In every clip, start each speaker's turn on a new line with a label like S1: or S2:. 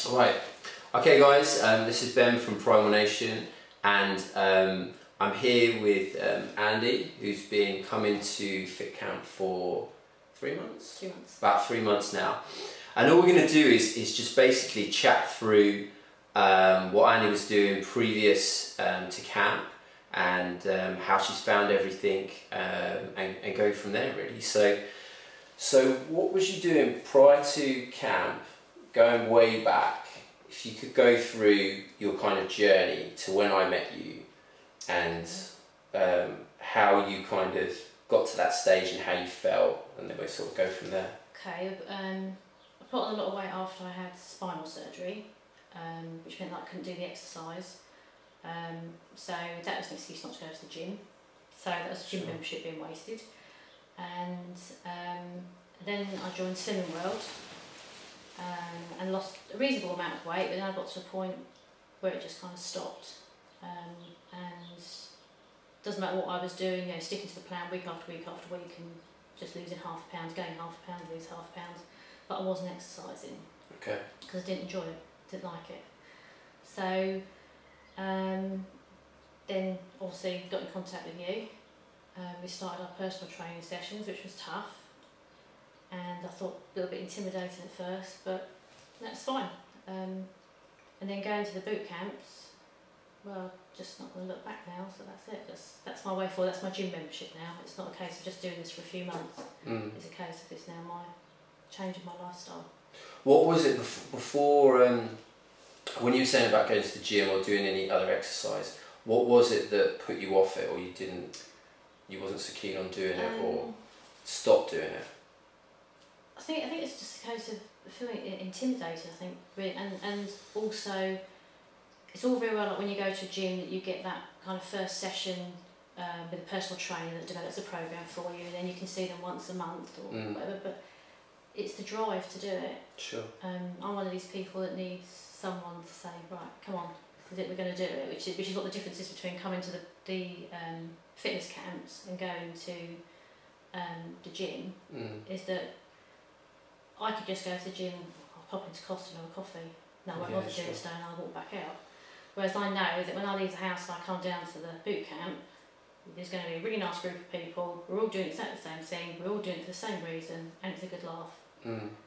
S1: Alright, okay guys, this is Ben from Primal Nation, and I'm here with Andy, who's been coming to Fit Camp for 3 months?
S2: 3 months. About
S1: 3 months now. And all we're going to do is just basically chat through what Andy was doing previous to camp, and how she's found everything, and go from there really. So what was you doing prior to camp, going way back? If you could go through your kind of journey to when I met you, and how you kind of got to that stage and how you felt, and then we'll sort of go from there.
S2: Okay, I put on a lot of weight after I had spinal surgery, which meant that I couldn't do the exercise. So that was an excuse not to go to the gym. So that was a gym membership being wasted. And then I joined Slimming World, and lost a reasonable amount of weight, but then I got to a point where it just kind of stopped. And it doesn't matter what I was doing, you know, sticking to the plan week after week after week and just losing half a pound, going half a pound, lose half a pound, but I wasn't exercising.
S1: Okay.
S2: Because I didn't enjoy it, didn't like it. So then obviously got in contact with you. We started our personal training sessions, which was tough, and I thought a little bit intimidating at first, but that's fine. And then going to the boot camps, well, just not going to look back now, so that's it. That's my way forward. That's my gym membership now. It's not a case of just doing this for a few months. It's a case of it's now my changing my lifestyle. What
S1: was it before, when you were saying about going to the gym or doing any other exercise, what was it that put you off it, or you wasn't so keen on doing it, or stopped doing it?
S2: I think it's just a case of feeling intimidated, I think, really, and also it's all very well like when you go to a gym that you get that kind of first session with a personal trainer that develops a program for you, and then you can see them once a month or whatever, but it's the drive to do it.
S1: Sure.
S2: I'm one of these people that needs someone to say, right, come on, this is it, we're going to do it, which is what the difference is between coming to the fitness camps and going to the gym, is that I could just go to the gym, I'll pop into Costa and have a coffee, no, I won't bother doing it today, and I'll walk back out. Whereas I know that when I leave the house and I come down to the boot camp, there's going to be a really nice group of people, we're all doing exactly the same thing, we're all doing it for the same reason, and it's a good laugh.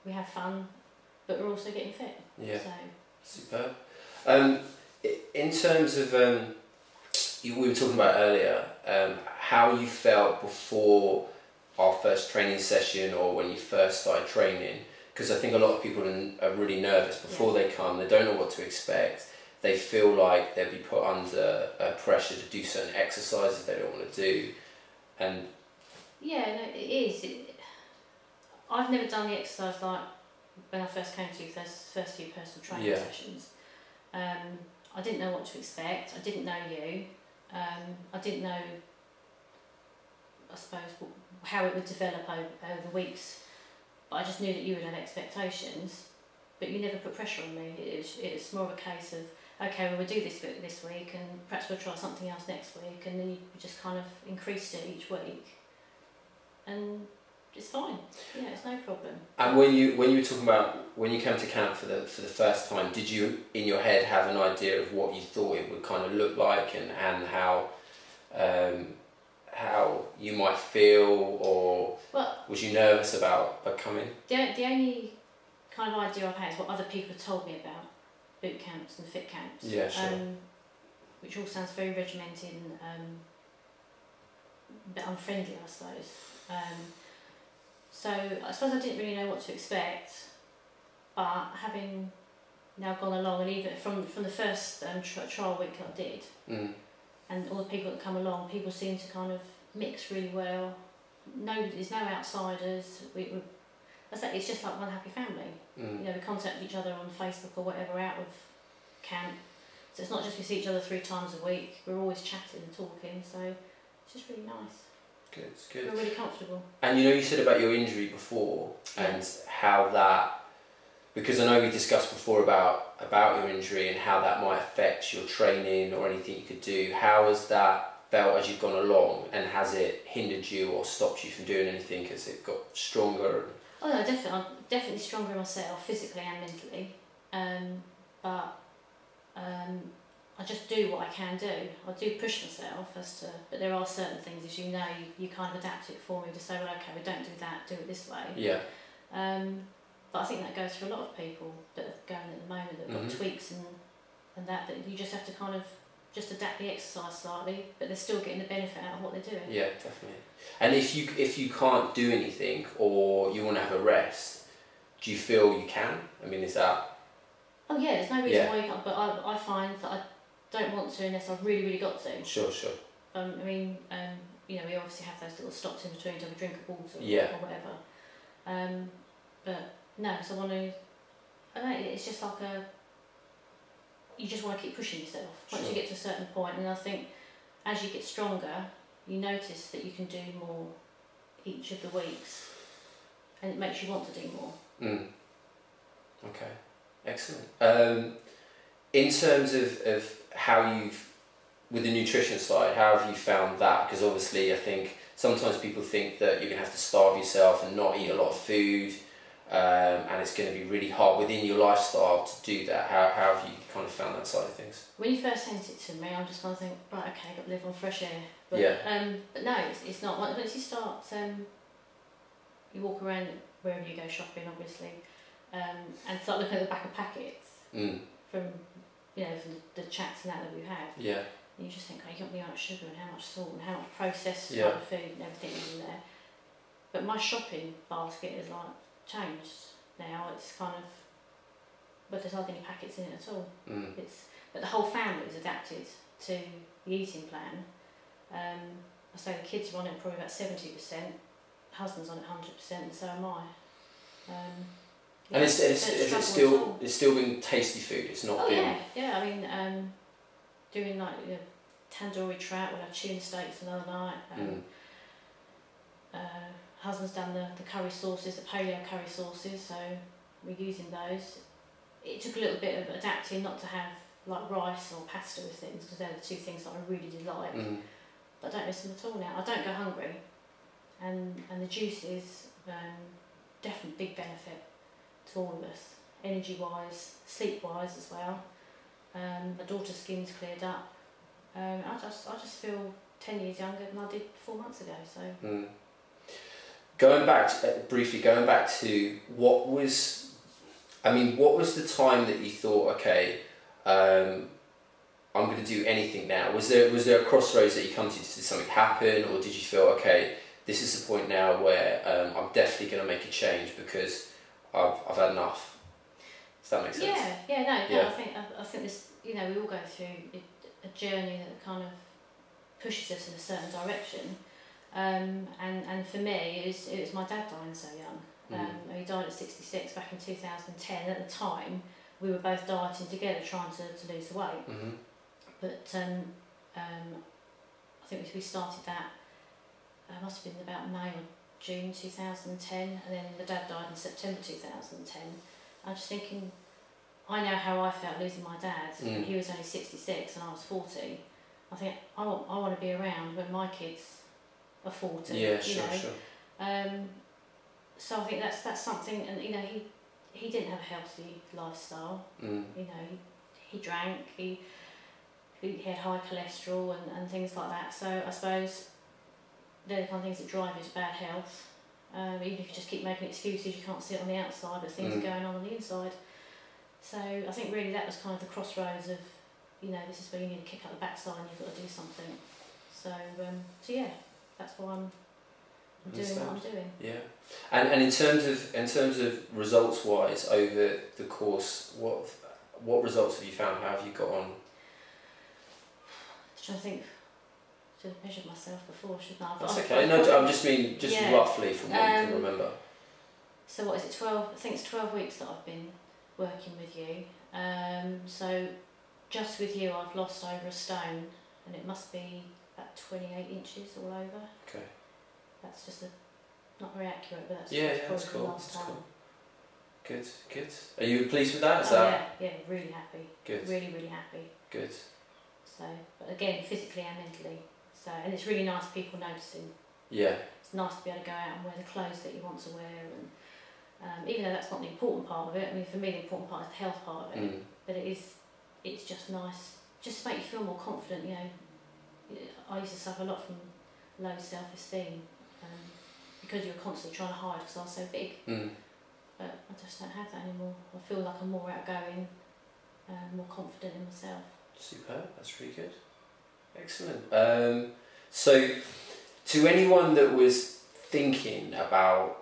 S2: We have fun, but we're also getting fit.
S1: Yeah.
S2: So.
S1: Superb. In terms of, we were talking about earlier, how you felt before our first training session, or when you first started training, because I think a lot of people are really nervous before they come. They don't know what to expect. They feel like they'll be put under pressure to do certain exercises they don't want to do, and
S2: yeah, no, it is. I've never done the exercise like when I first came to you, first few personal training sessions. I didn't know what to expect. I didn't know you. I didn't know, I suppose, how it would develop over the weeks, but I just knew that you would have expectations, but you never put pressure on me. It's more of a case of, okay, well, we'll do this week, and perhaps we'll try something else next week, and then you just kind of increased it each week, and it's fine. Yeah, it's no problem.
S1: And when you were talking about when you came to camp for the first time, did you in your head have an idea of what you thought it would kind of look like, and how you might feel, or was you nervous about coming?
S2: The only kind of idea I've had is what other people have told me about boot camps and fit camps.
S1: Yeah, sure.
S2: Which all sounds very regimented and a bit unfriendly, I suppose. So I suppose I didn't really know what to expect, but having now gone along, and even from the first trial week I did, and all the people that come along, people seem to kind of mix really well. There's no outsiders. It's just like one happy family. You know, we contact each other on Facebook or whatever out of camp, so it's not just we see each other 3 times a week. We're always chatting and talking, so it's just really nice.
S1: Good, it's good.
S2: We're really comfortable.
S1: And you know, you said about your injury before, and how that, because I know we discussed before about your injury and how that might affect your training or anything you could do. How has that felt as you've gone along, and has it hindered you or stopped you from doing anything? Has it got stronger?
S2: Oh no, definitely. I'm definitely stronger myself, physically and mentally. but I just do what I can do. I do push myself but there are certain things, as you know, you kind of adapt it for me to say, well, okay, we don't do that, do it this way.
S1: Yeah.
S2: But I think that goes for a lot of people that are going at the moment, that have got tweaks and that you just have to kind of just adapt the exercise slightly, but they're still getting the benefit out of what they're doing.
S1: Yeah, definitely. And if you can't do anything or you want to have a rest, do you feel you can? I mean, is that...
S2: Oh yeah, there's no reason why you can't, but I find that I don't want to unless I've really got to.
S1: Sure.
S2: I mean, you know, we obviously have those little stops in between to have a drink of water or whatever. But no, because I want to, I don't know, it's just like you just want to keep pushing yourself once you get to a certain point, and I think as you get stronger, you notice that you can do more each of the weeks, and it makes you want to do more.
S1: Okay, excellent. In terms of how you've, with the nutrition side, how have you found that? Because obviously I think sometimes people think that you're going to have to starve yourself and not eat a lot of food, and it's going to be really hard within your lifestyle to do that. How have you kind of found that side of things?
S2: When you first sent it to me, I'm just going to think, right, okay, I've got to live on fresh air. But, but no, it's not. Once you start, you walk around wherever you go shopping, obviously, and start looking at the back of packets from, you know, from the chats and that we've had.
S1: Yeah.
S2: And you just think, oh, you got me how much sugar and how much salt and how much processed kind of food and everything is in there. But my shopping basket is like changed now. It's kind of, but there's hardly any packets in it at all. But the whole family is adapted to the eating plan. I say the kids are on it probably about 70%, husband's on it 100%, and so am I.
S1: And it's still been tasty food. It's not been.
S2: Yeah. I mean, doing like tandoori trout. We'll have tuna steaks another night. Husband's done the curry sauces, the paleo curry sauces, so we're using those. It took a little bit of adapting not to have like rice or pasta with things, because they're the two things that I really did like. But I don't miss them at all now. I don't go hungry, and the juices definitely big benefit to all of us, energy wise, sleep wise as well. My daughter's skin's cleared up. I just feel 10 years younger than I did 4 months ago. So.
S1: Going back to what was the time that you thought, okay, I'm going to do anything now? Was there a crossroads that you come to? Did something happen, or did you feel, okay, this is the point now where I'm definitely going to make a change because I've had enough? Does that make sense?
S2: No. I think this, you know, we all go through a journey that kind of pushes us in a certain direction. And for me, it was my dad dying so young. He died at 66 back in 2010. At the time, we were both dieting together, trying to lose the weight. But I think we started that. Must have been about May or June 2010, and then the dad died in September 2010. I'm just thinking, I know how I felt losing my dad. He was only 66 and I was 40. I think I want to be around when my kids are 40. Sure. So I think that's something, and you know, he didn't have a healthy lifestyle. You know, he drank, he had high cholesterol and things like that. So I suppose they're the kind of things that drive you to bad health. Even if you just keep making excuses, you can't see it on the outside, but things are going on the inside. So I think really that was kind of the crossroads of, you know, this is where you need to kick up the backside and you've got to do something. So yeah, that's why I'm doing what I'm doing. Yeah,
S1: and in terms of results wise over the course, what results have you found? How have you got on?
S2: I'm trying to think. I should have measured myself before, shouldn't I?
S1: That's okay. No, I just mean roughly from what you can remember.
S2: So what is it? 12. I think it's 12 weeks that I've been working with you. So just with you, I've lost over a stone, and it must be about 28 inches all over.
S1: Okay.
S2: That's just not very accurate, but that's
S1: that's cool.
S2: Last time.
S1: Good. Are you pleased with that?
S2: Yeah, really happy.
S1: Good.
S2: Really, really happy.
S1: Good.
S2: So, but again, physically and mentally. So, and it's really nice people noticing.
S1: Yeah.
S2: It's nice to be able to go out and wear the clothes that you want to wear, Even though that's not the important part of it. I mean, for me, the important part is the health part of it. But it's just nice, just to make you feel more confident. You know, I used to suffer a lot from low self-esteem because you're constantly trying to hide because I was so big. But I just don't have that anymore. I feel like I'm more outgoing, more confident in myself.
S1: Superb, that's really good. Excellent. So, to anyone that was thinking about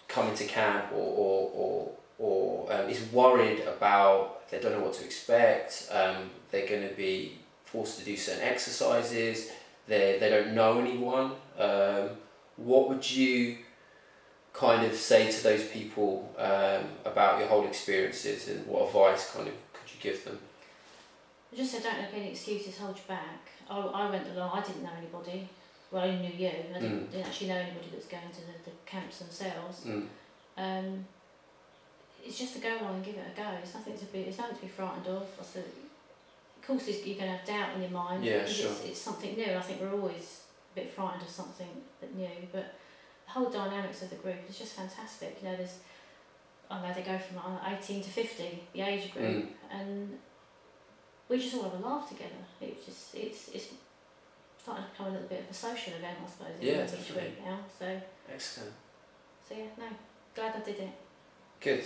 S1: coming to camp or is worried about, they don't know what to expect, they're going to be forced to do certain exercises, they don't know anyone, what would you kind of say to those people about your whole experiences, and what advice kind of could you give them?
S2: I just said don't let any excuses hold you back. I went along, I didn't know anybody. Well, I only knew you. I didn't actually know anybody that was going to the camps themselves. It's just to go along and give it a go. It's nothing to be frightened of. Of course, you're going to have doubt in your mind.
S1: Yeah, sure.
S2: It's something new. I think we're always a bit frightened of something new, but the whole dynamics of the group is just fantastic. You know, I know they go from 18 to 50, the age group, and we just all have a laugh together. It's starting to become a little bit of a social event, I suppose.
S1: Yeah,
S2: each week now. So
S1: excellent.
S2: So yeah, no, glad I did it.
S1: Good.